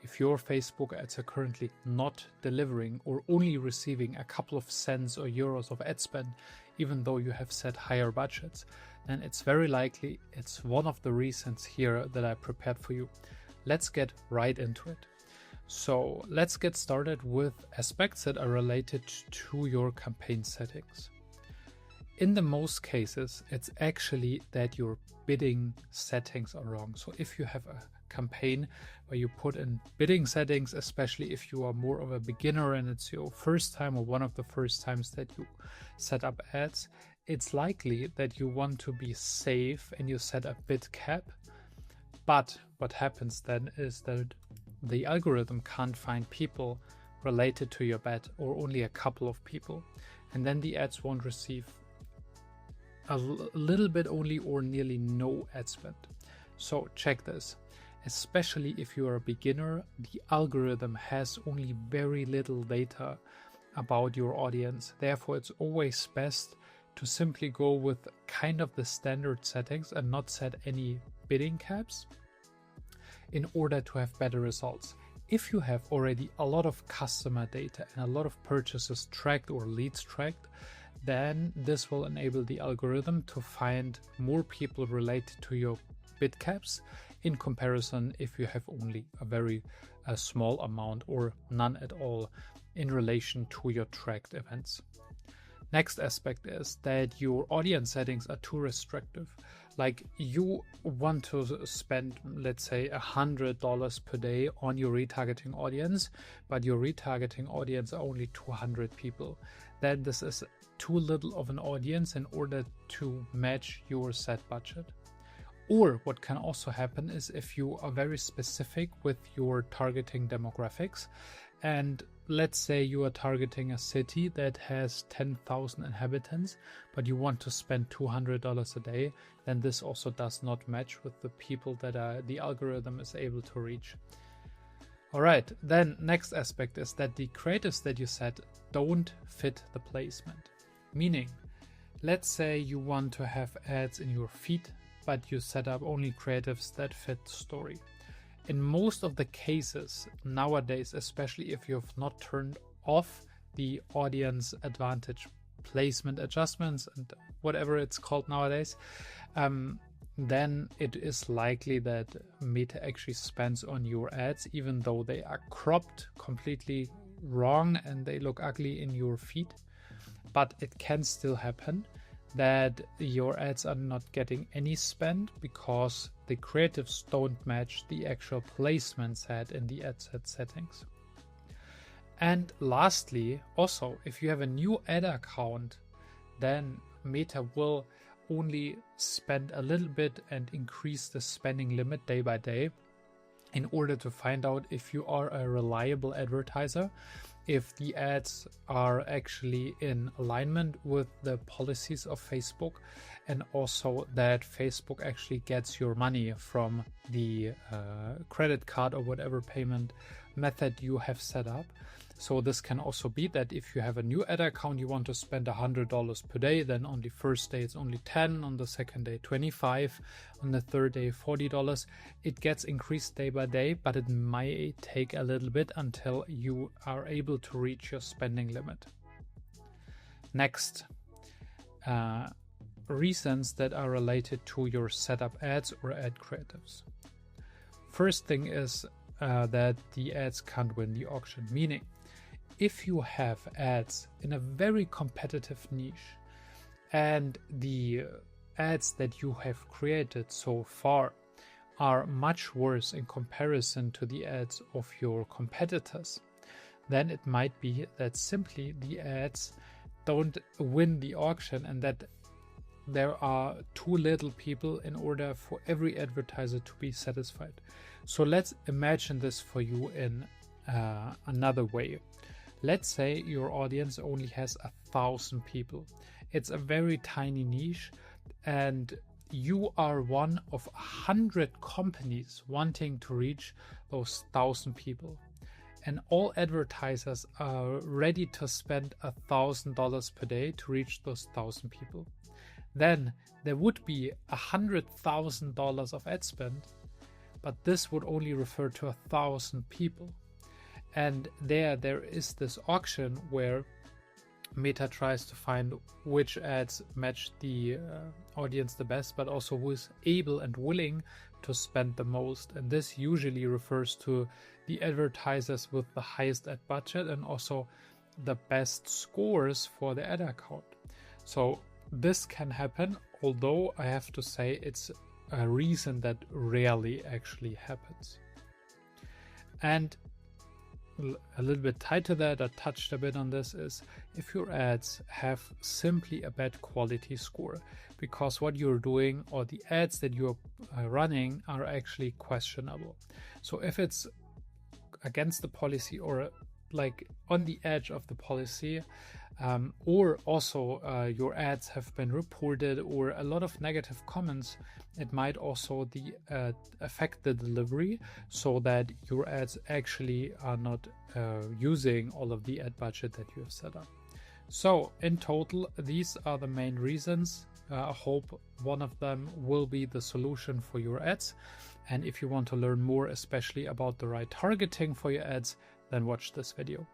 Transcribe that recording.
if your Facebook ads are currently not delivering or only receiving a couple of cents or euros of ad spend, even though you have set higher budgets, then it's very likely it's one of the reasons here that I prepared for you. Let's get right into it. So let's get started with aspects that are related to your campaign settings. In the most cases, it's actually that your bidding settings are wrong. So if you have a campaign where you put in bidding settings, especially if you are more of a beginner and it's your first time or one of the first times that you set up ads, it's likely that you want to be safe and you set a bid cap. But what happens then is that the algorithm can't find people related to your bet or only a couple of people. And then the ads won't receive a little bit only or nearly no ad spend. So check this. Especially if you are a beginner, the algorithm has only very little data about your audience. Therefore, it's always best to simply go with kind of the standard settings and not set any bidding caps in order to have better results. If you have already a lot of customer data and a lot of purchases tracked or leads tracked, then this will enable the algorithm to find more people related to your bid caps in comparison if you have only a very small amount or none at all in relation to your tracked events. Next aspect is that your audience settings are too restrictive. Like you want to spend, let's say, $100 per day on your retargeting audience, but your retargeting audience are only 200 people. Then this is too little of an audience in order to match your set budget. Or what can also happen is if you are very specific with your targeting demographics, and let's say you are targeting a city that has 10,000 inhabitants, but you want to spend $200 a day, then this also does not match with the people that the algorithm is able to reach. All right, then next aspect is that the creatives that you set don't fit the placement. Meaning, let's say you want to have ads in your feed, but you set up only creatives that fit story. In most of the cases nowadays, especially if you have not turned off the audience advantage placement adjustments and whatever it's called nowadays, then it is likely that Meta actually spends on your ads, even though they are cropped completely wrong and they look ugly in your feed. But it can still happen that your ads are not getting any spend because the creatives don't match the actual placement set in the ad set settings. And lastly, also, if you have a new ad account, then Meta will only spend a little bit and increase the spending limit day by day in order to find out if you are a reliable advertiser, if the ads are actually in alignment with the policies of Facebook, and also that Facebook actually gets your money from the credit card or whatever payment method you have set up. So this can also be that if you have a new ad account, you want to spend $100 per day, then on the first day it's only 10, on the second day 25, on the third day $40. It gets increased day by day, but it might take a little bit until you are able to reach your spending limit. Next, reasons that are related to your setup ads or ad creatives. First thing is that the ads can't win the auction, meaning if you have ads in a very competitive niche and the ads that you have created so far are much worse in comparison to the ads of your competitors, then it might be that simply the ads don't win the auction and that there are too little people in order for every advertiser to be satisfied. So let's imagine this for you in another way. Let's say your audience only has 1,000 people. It's a very tiny niche and you are one of 100 companies wanting to reach those 1,000 people. And all advertisers are ready to spend $1,000 per day to reach those 1,000 people. Then there would be $100,000 of ad spend, but this would only refer to 1,000 people. And there is this auction where Meta tries to find which ads match the audience the best, but also who is able and willing to spend the most. And this usually refers to the advertisers with the highest ad budget and also the best scores for the ad account. So this can happen, although I have to say it's a reason that rarely actually happens. And a little bit tied to that, I touched a bit on this, is if your ads have simply a bad quality score, because what you're doing or the ads that you're running are actually questionable. So if it's against the policy or like on the edge of the policy, or also your ads have been reported or a lot of negative comments, it might also affect the delivery, so that your ads actually are not using all of the ad budget that you have set up. So in total, these are the main reasons. I hope one of them will be the solution for your ads. And if you want to learn more, especially about the right targeting for your ads, then watch this video.